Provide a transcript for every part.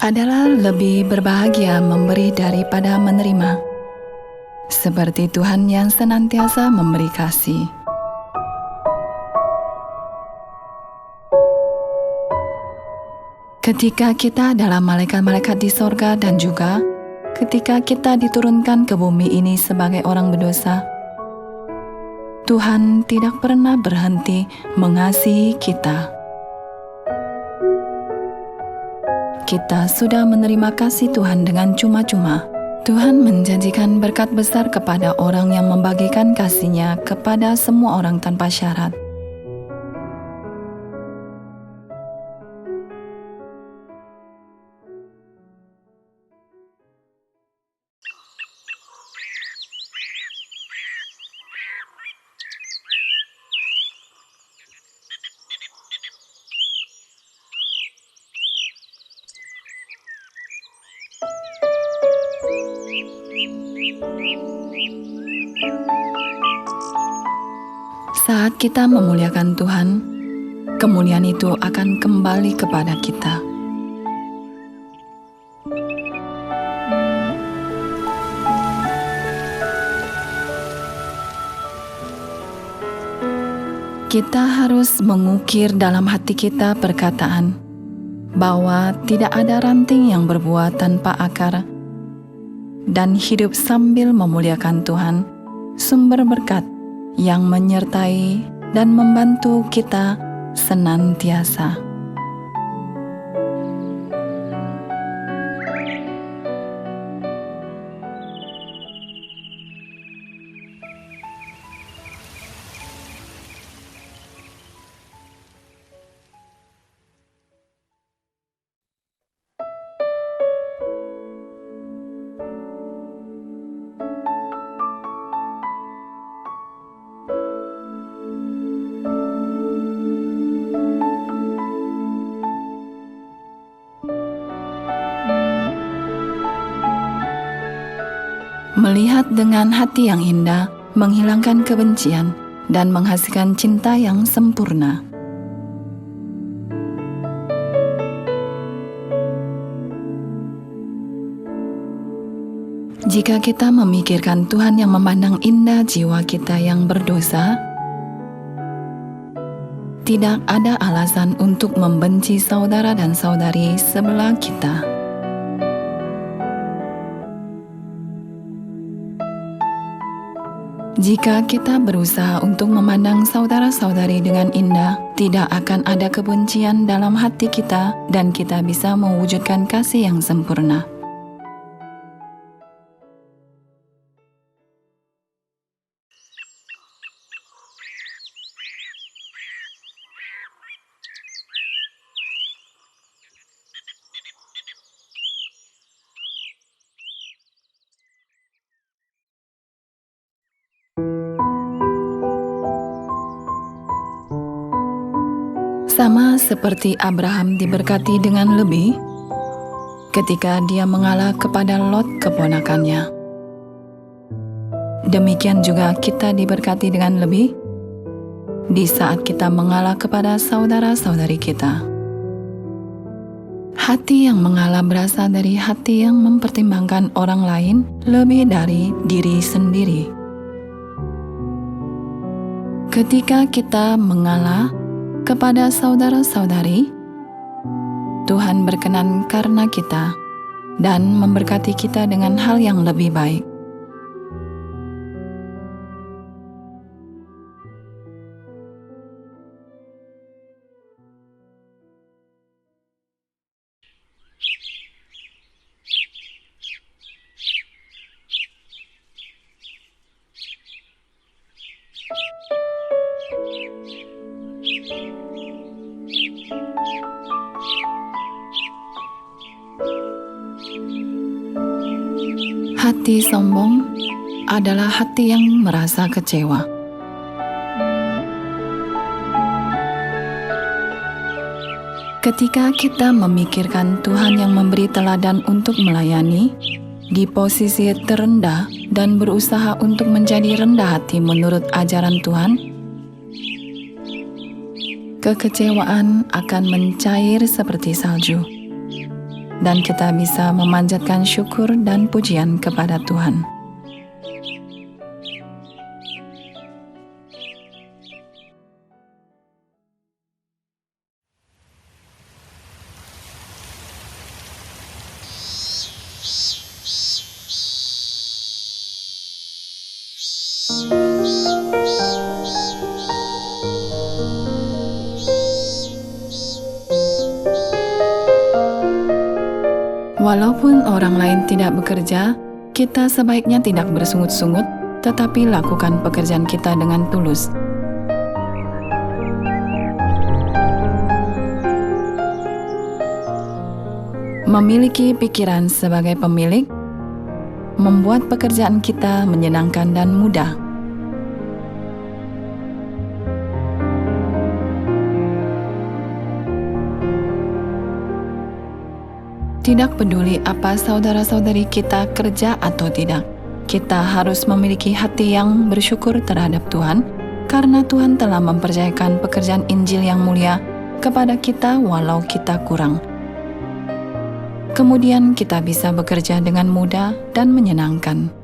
adalah lebih berbahagia memberi daripada menerima, seperti Tuhan yang senantiasa memberi kasih. Ketika kita adalah malaikat-malaikat di sorga dan juga ketika kita diturunkan ke bumi ini sebagai orang berdosa, Tuhan tidak pernah berhenti mengasihi kita. Kita sudah menerima kasih Tuhan dengan cuma-cuma. Tuhan menjanjikan berkat besar kepada orang yang membagikan kasih-Nya kepada semua orang tanpa syarat. Saat kita memuliakan Tuhan, kemuliaan itu akan kembali kepada kita. Kita harus mengukir dalam hati kita perkataan bahwa tidak ada ranting yang berbuah tanpa akar, dan hidup sambil memuliakan Tuhan, sumber berkat yang menyertai dan membantu kita senantiasa. Melihat dengan hati yang indah, menghilangkan kebencian, dan menghasilkan cinta yang sempurna. Jika kita memikirkan Tuhan yang memandang indah jiwa kita yang berdosa, tidak ada alasan untuk membenci saudara dan saudari sebelah kita. Jika kita berusaha untuk memandang saudara-saudari dengan indah, tidak akan ada kebencian dalam hati kita dan kita bisa mewujudkan kasih yang sempurna. Sama seperti Abraham diberkati dengan lebih ketika dia mengalah kepada Lot keponakannya. Demikian juga kita diberkati dengan lebih di saat kita mengalah kepada saudara-saudari kita. Hati yang mengalah berasal dari hati yang mempertimbangkan orang lain lebih dari diri sendiri. Ketika kita mengalah kepada saudara-saudari, Tuhan berkenan karena kita dan memberkati kita dengan hal yang lebih baik. Hati sombong adalah hati yang merasa kecewa. Ketika kita memikirkan Tuhan yang memberi teladan untuk melayani, di posisi terendah dan berusaha untuk menjadi rendah hati menurut ajaran Tuhan, kekecewaan akan mencair seperti salju. dan kita bisa memanjatkan syukur dan pujian kepada Tuhan. Walaupun orang lain tidak bekerja, kita sebaiknya tidak bersungut-sungut, tetapi lakukan pekerjaan kita dengan tulus. Memiliki pikiran sebagai pemilik membuat pekerjaan kita menyenangkan dan mudah. Tidak peduli apa saudara-saudari kita kerja atau tidak, kita harus memiliki hati yang bersyukur terhadap Tuhan, karena Tuhan telah mempercayakan pekerjaan Injil yang mulia kepada kita walau kita kurang. Kemudian kita bisa bekerja dengan mudah dan menyenangkan.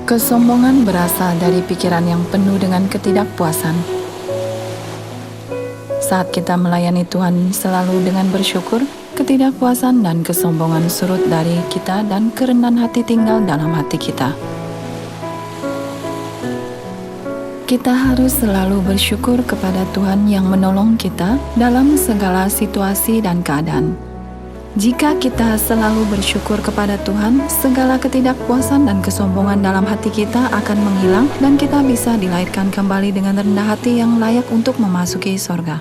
Kesombongan berasal dari pikiran yang penuh dengan ketidakpuasan. Saat kita melayani Tuhan selalu dengan bersyukur, ketidakpuasan dan kesombongan surut dari kita dan kerendahan hati tinggal dalam hati kita. Kita harus selalu bersyukur kepada Tuhan yang menolong kita dalam segala situasi dan keadaan. Jika kita selalu bersyukur kepada Tuhan, segala ketidakpuasan dan kesombongan dalam hati kita akan menghilang dan kita bisa dilahirkan kembali dengan rendah hati yang layak untuk memasuki sorga.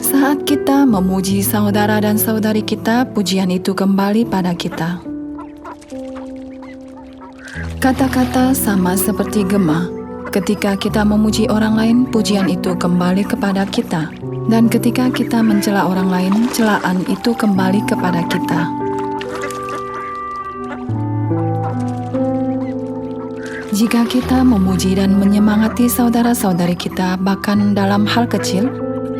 Saat kita memuji saudara dan saudari kita, pujian itu kembali pada kita. Kata-kata sama seperti gema. Ketika kita memuji orang lain, pujian itu kembali kepada kita. Dan ketika kita mencela orang lain, celaan itu kembali kepada kita. Jika kita memuji dan menyemangati saudara-saudari kita, bahkan dalam hal kecil,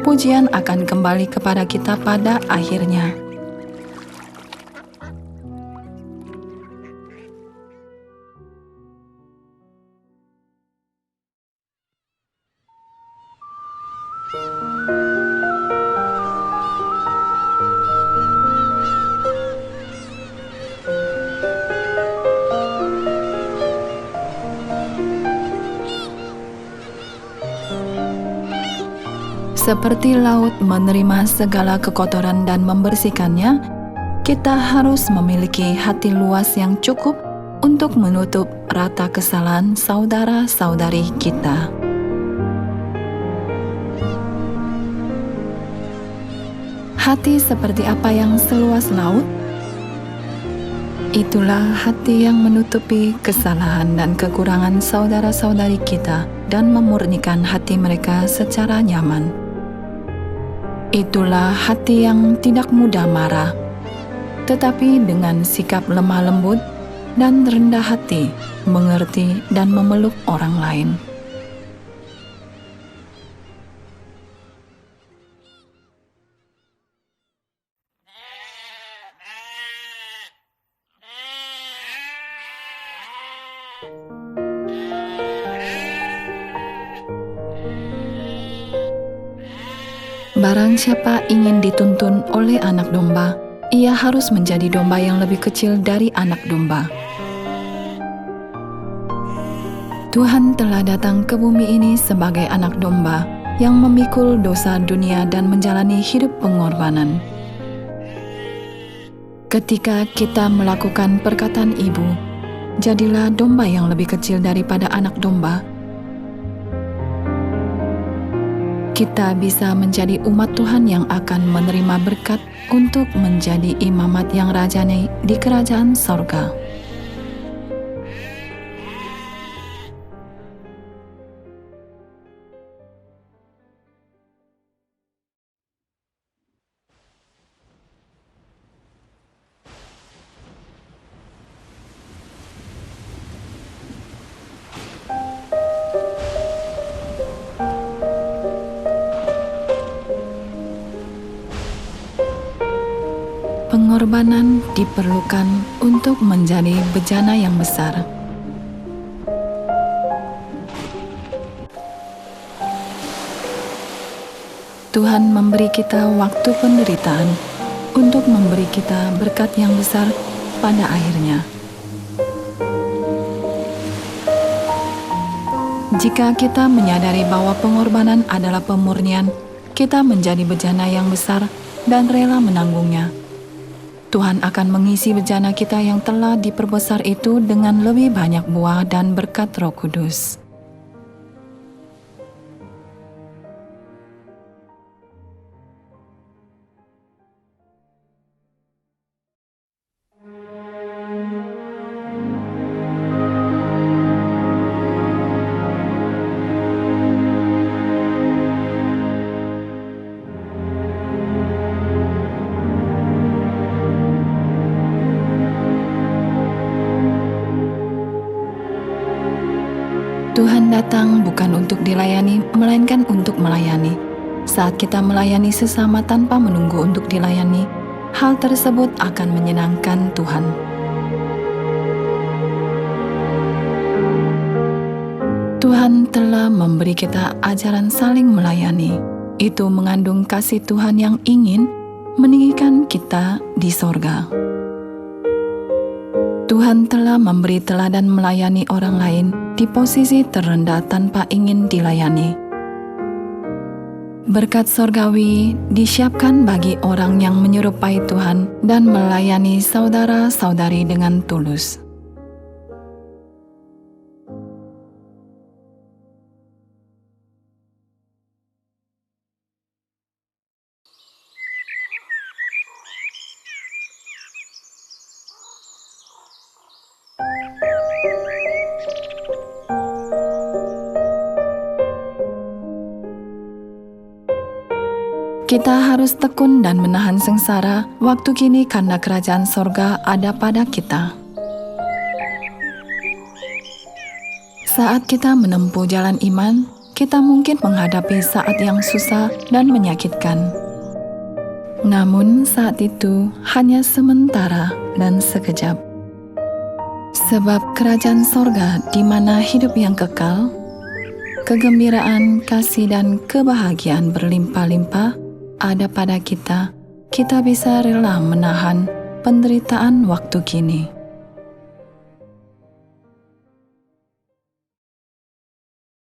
pujian akan kembali kepada kita pada akhirnya. Seperti laut menerima segala kekotoran dan membersihkannya, kita harus memiliki hati luas yang cukup untuk menutup rata kesalahan saudara-saudari kita. Hati seperti apa yang seluas laut? Itulah hati yang menutupi kesalahan dan kekurangan saudara-saudari kita dan memurnikan hati mereka secara nyaman. Itulah hati yang tidak mudah marah, tetapi dengan sikap lemah lembut dan rendah hati, mengerti dan memeluk orang lain. Barang siapa ingin dituntun oleh anak domba, ia harus menjadi domba yang lebih kecil dari anak domba. Tuhan telah datang ke bumi ini sebagai anak domba yang memikul dosa dunia dan menjalani hidup pengorbanan. Ketika kita melakukan perkataan ibu, jadilah domba yang lebih kecil daripada anak domba. Kita bisa menjadi umat Tuhan yang akan menerima berkat untuk menjadi imamat yang rajani di kerajaan sorga. Pengorbanan diperlukan untuk menjadi bejana yang besar. Tuhan memberi kita waktu penderitaan untuk memberi kita berkat yang besar pada akhirnya. Jika kita menyadari bahwa pengorbanan adalah pemurnian, kita menjadi bejana yang besar dan rela menanggungnya. Tuhan akan mengisi bejana kita yang telah diperbesar itu dengan lebih banyak buah dan berkat Roh Kudus. Tuhan datang bukan untuk dilayani, melainkan untuk melayani. Saat kita melayani sesama tanpa menunggu untuk dilayani, hal tersebut akan menyenangkan Tuhan. Tuhan telah memberi kita ajaran saling melayani. Itu mengandung kasih Tuhan yang ingin meninggikan kita di sorga. Tuhan telah memberi teladan melayani orang lain di posisi terendah tanpa ingin dilayani. Berkat sorgawi disiapkan bagi orang yang menyerupai Tuhan dan melayani saudara-saudari dengan tulus. Kita harus tekun dan menahan sengsara waktu kini karena kerajaan sorga ada pada kita. Saat kita menempuh jalan iman, kita mungkin menghadapi saat yang susah dan menyakitkan. Namun saat itu hanya sementara dan sekejap. Sebab kerajaan sorga di mana hidup yang kekal, kegembiraan, kasih, dan kebahagiaan berlimpah-limpah ada pada kita, kita bisa rela menahan penderitaan waktu kini.